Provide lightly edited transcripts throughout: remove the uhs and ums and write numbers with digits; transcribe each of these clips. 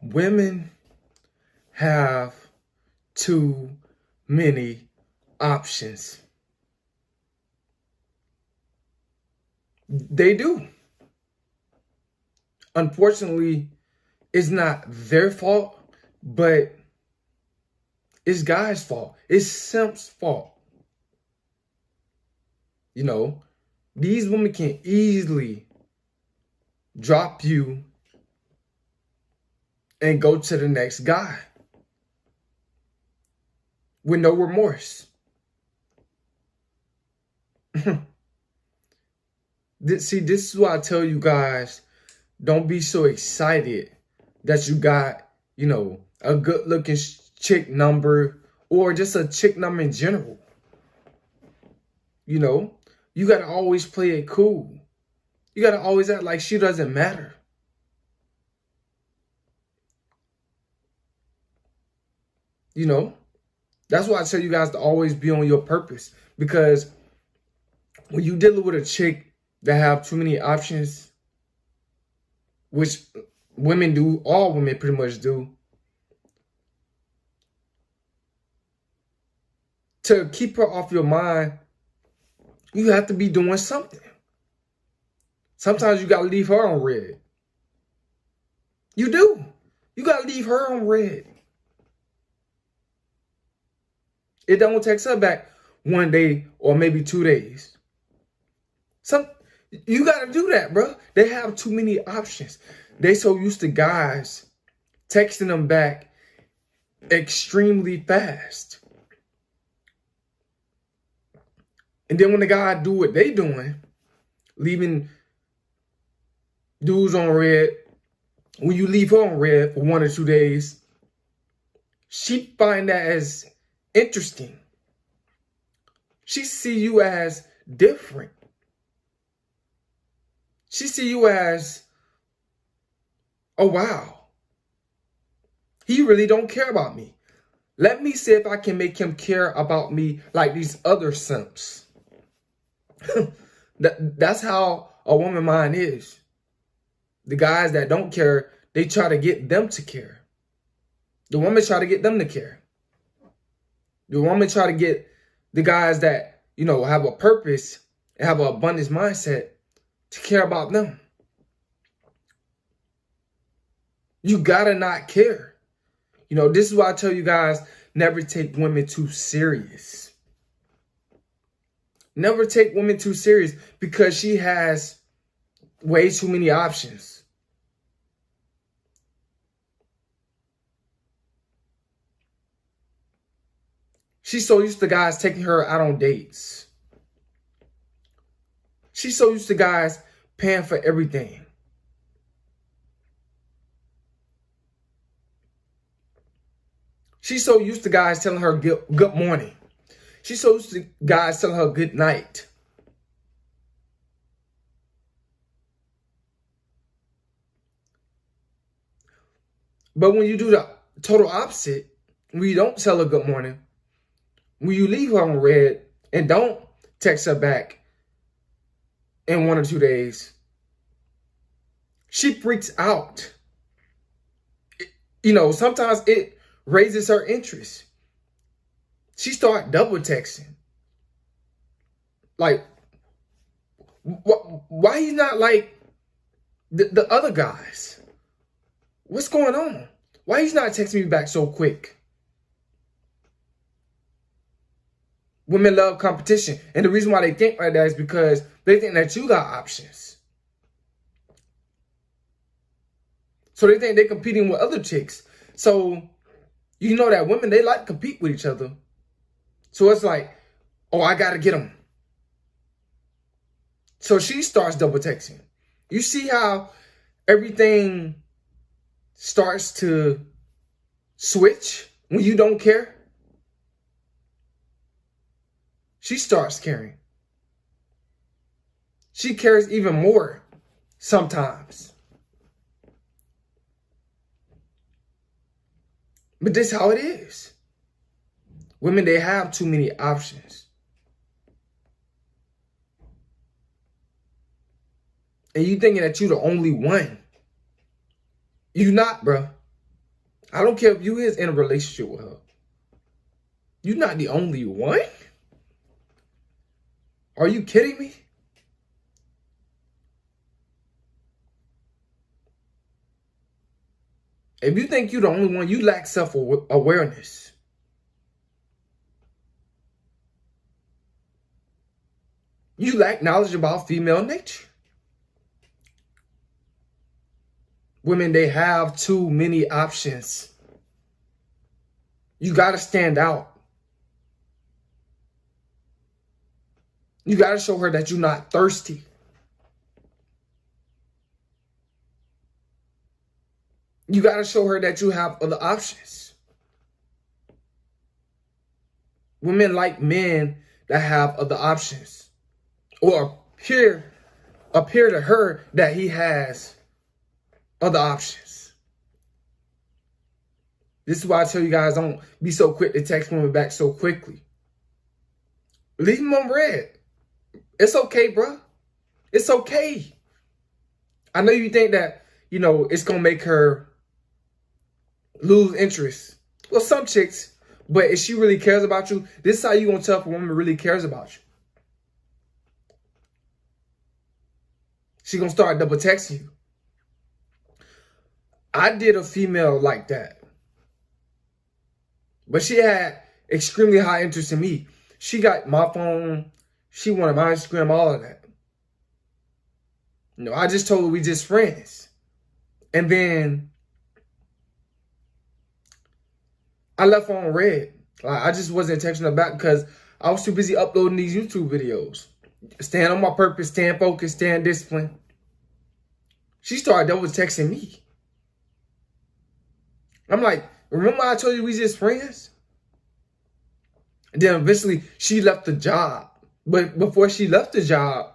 Women have too many options. They do. Unfortunately, it's not their fault, but it's guys' fault. It's simp's fault. You know, these women can easily drop you and go to the next guy with no remorse. This is why I tell you guys, don't be so excited that you got, a good looking chick number or just a chick number in general. You got to always play it cool. You got to always act like she doesn't matter. That's why I tell you guys to always be on your purpose. Because when you dealing with a chick that have too many options, which women do, all women pretty much do, to keep her off your mind, you have to be doing something. Sometimes you got to leave her on red. You do. You got to leave her on red. It don't text her back one day or maybe 2 days. You got to do that, bro. They have too many options. They so used to guys texting them back extremely fast. And then when the guy do what they doing, leaving dudes on red, when you leave her on red for 1 or 2 days, she find that as interesting. She see you as different. She see you as, oh wow, he really don't care about me. Let me see if I can make him care about me like these other simps. That's how a woman mind is. The guys that don't care, they try to get them to care. The women try to get them to care. The woman try to get the guys that, have a purpose and have an abundance mindset to care about them. You gotta not care. This is why I tell you guys, never take women too serious. Never take women too serious because she has way too many options. She's so used to guys taking her out on dates. She's so used to guys paying for everything. She's so used to guys telling her good morning. She's so used to guys telling her good night. But when you do the total opposite, when you don't tell her good morning, when you leave her on red and don't text her back in 1 or 2 days, she freaks out. Sometimes it raises her interest. She start double texting. Like, why he's not like the other guys? What's going on? Why he's not texting me back so quick? Women love competition. And the reason why they think like that is because they think that you got options. So they think they're competing with other chicks. So you know that women, they like to compete with each other. So it's like, oh, I got to get them. So she starts double texting. You see how everything starts to switch when you don't care? She starts caring. She cares even more sometimes. But this is how it is. Women, they have too many options. And you thinking that you the only one. You not, bro. I don't care if you is in a relationship with her. You're not the only one. Are you kidding me? If you think you're the only one, you lack self-awareness. You lack knowledge about female nature. Women, they have too many options. You got to stand out. You got to show her that you're not thirsty. You got to show her that you have other options. Women like men that have other options. Or appear to her that he has other options. This is why I tell you guys, don't be so quick to text women back so quickly. Leave them on red. It's okay, bro. It's okay. I know you think that, it's going to make her lose interest. Well, some chicks, but if she really cares about you, this is how you going to tell if a woman really cares about you. She going to start double texting you. I did a female like that. But she had extremely high interest in me. She got my phone. She wanted my Instagram, all of that. I just told her we just friends. And then I left her on red. I just wasn't texting her back because I was too busy uploading these YouTube videos. Staying on my purpose, staying focused, staying disciplined. She started double texting me. I'm like, remember I told you we just friends? And then eventually she left the job. But before she left the job,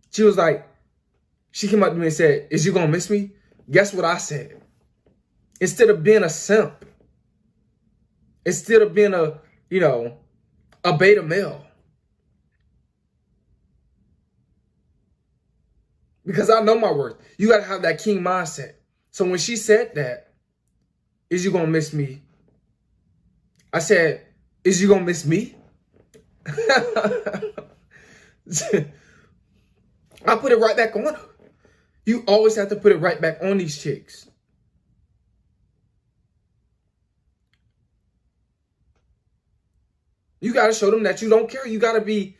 she was like, she came up to me and said, is you gonna miss me? Guess what I said? Instead of being a simp, instead of being a beta male. Because I know my worth. You gotta have that king mindset. So when she said that, is you gonna miss me? I said, is you gonna miss me? I put it right back on her. You always have to put it right back on these chicks. You got to show them that you don't care. You got to be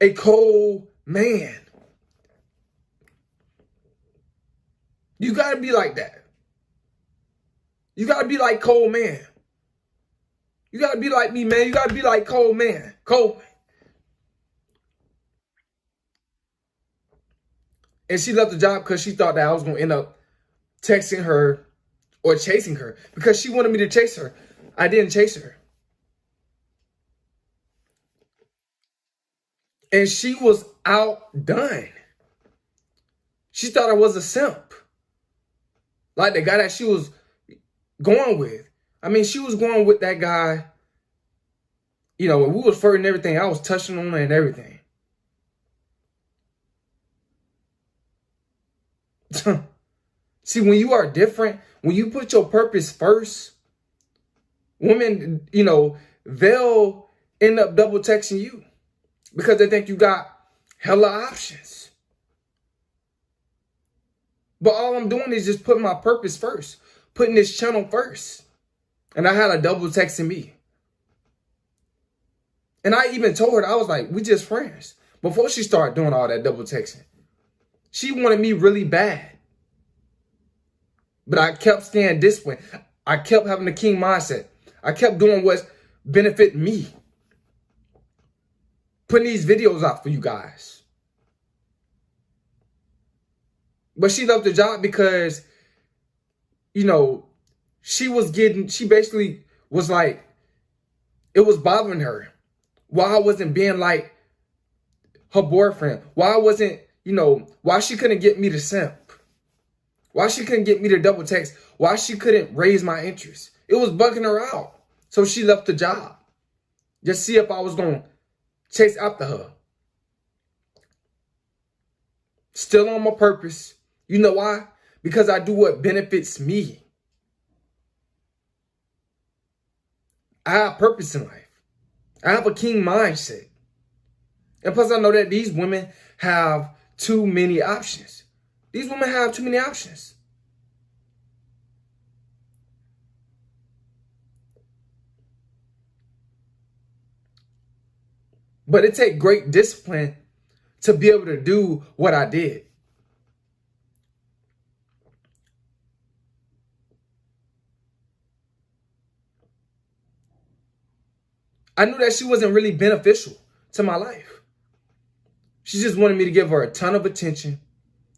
a cold man. You got to be like that. You got to be like Cold Man. You got to be like me, man. You got to be like Cold Man. Cold Man. And she left the job because she thought that I was going to end up texting her or chasing her. Because she wanted me to chase her. I didn't chase her. And she was outdone. She thought I was a simp. Like the guy that she was going with. I mean, she was going with that guy. When we was flirting and everything, I was touching on her and everything. See, when you are different, when you put your purpose first, women, they'll end up double texting you because they think you got hella options. But all I'm doing is just putting my purpose first, putting this channel first. And I had a double texting me. And I even told her, I was like, we just friends. Before she started doing all that double texting. She wanted me really bad. But I kept staying disciplined. I kept having the king mindset. I kept doing what's benefit me. Putting these videos out for you guys. But she left the job because, she basically was like, it was bothering her. Why I wasn't being like her boyfriend. Why I wasn't, why she couldn't get me to simp. Why she couldn't get me to double text. Why she couldn't raise my interest. It was bugging her out. So she left the job. Just see if I was going to chase after her. Still on my purpose. You know why? because I do what benefits me. I have purpose in life. I have a king mindset. And plus I know that these women have too many options. These women have too many options. But it takes great discipline to be able to do what I did. I knew that she wasn't really beneficial to my life. She just wanted me to give her a ton of attention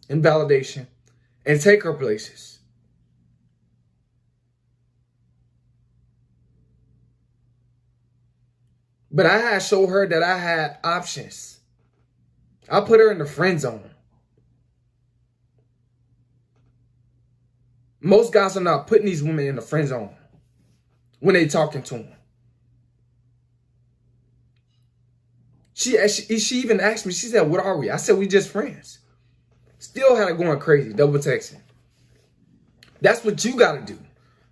and validation and take her places. But I had showed her that I had options. I put her in the friend zone. Most guys are not putting these women in the friend zone when they talking to them. She even asked me, she said, what are we? I said, we just friends. Still had her going crazy, double texting. That's what you got to do.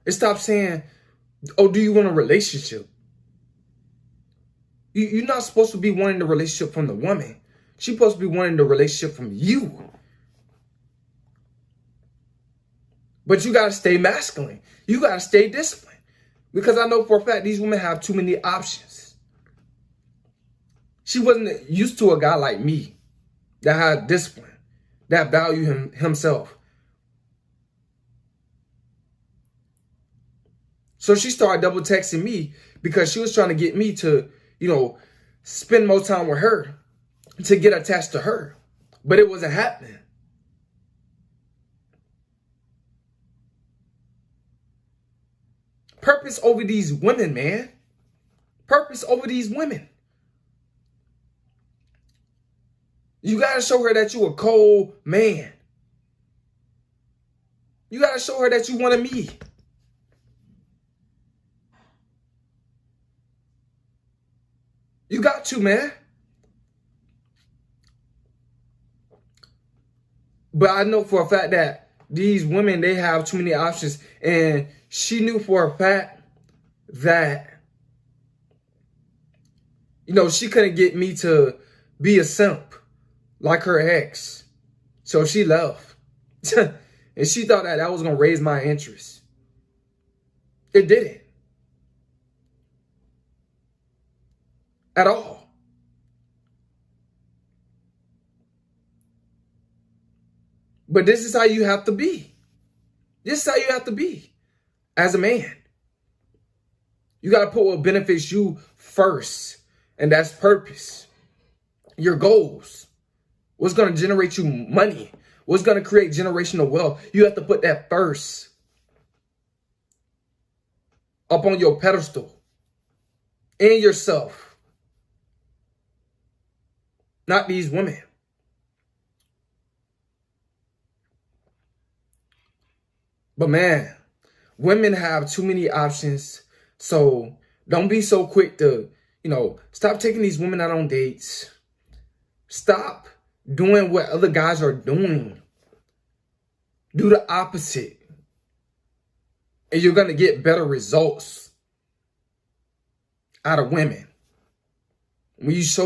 And stop saying, oh, do you want a relationship? You're not supposed to be wanting the relationship from the woman. She's supposed to be wanting the relationship from you. But you got to stay masculine. You got to stay disciplined. Because I know for a fact these women have too many options. She wasn't used to a guy like me that had discipline, that valued himself. So she started double texting me because she was trying to get me to, spend more time with her, to get attached to her. But it wasn't happening. Purpose over these women, man. Purpose over these women. You got to show her that you a cold man. You got to show her that you wanted me. You got to, man. But I know for a fact that these women, they have too many options. And she knew for a fact that, she couldn't get me to be a simp like her ex. So she left. And she thought that was going to raise my interest. It didn't. At all. But this is how you have to be. This is how you have to be as a man. You got to put what benefits you first. And that's purpose. Your goals. What's going to generate you money. What's going to create generational wealth. You have to put that first. Up on your pedestal. And yourself. Not these women. But man, women have too many options. So don't be so quick to, stop taking these women out on dates. Stop doing what other guys are doing. Do the opposite. And you're going to get better results out of women. When you show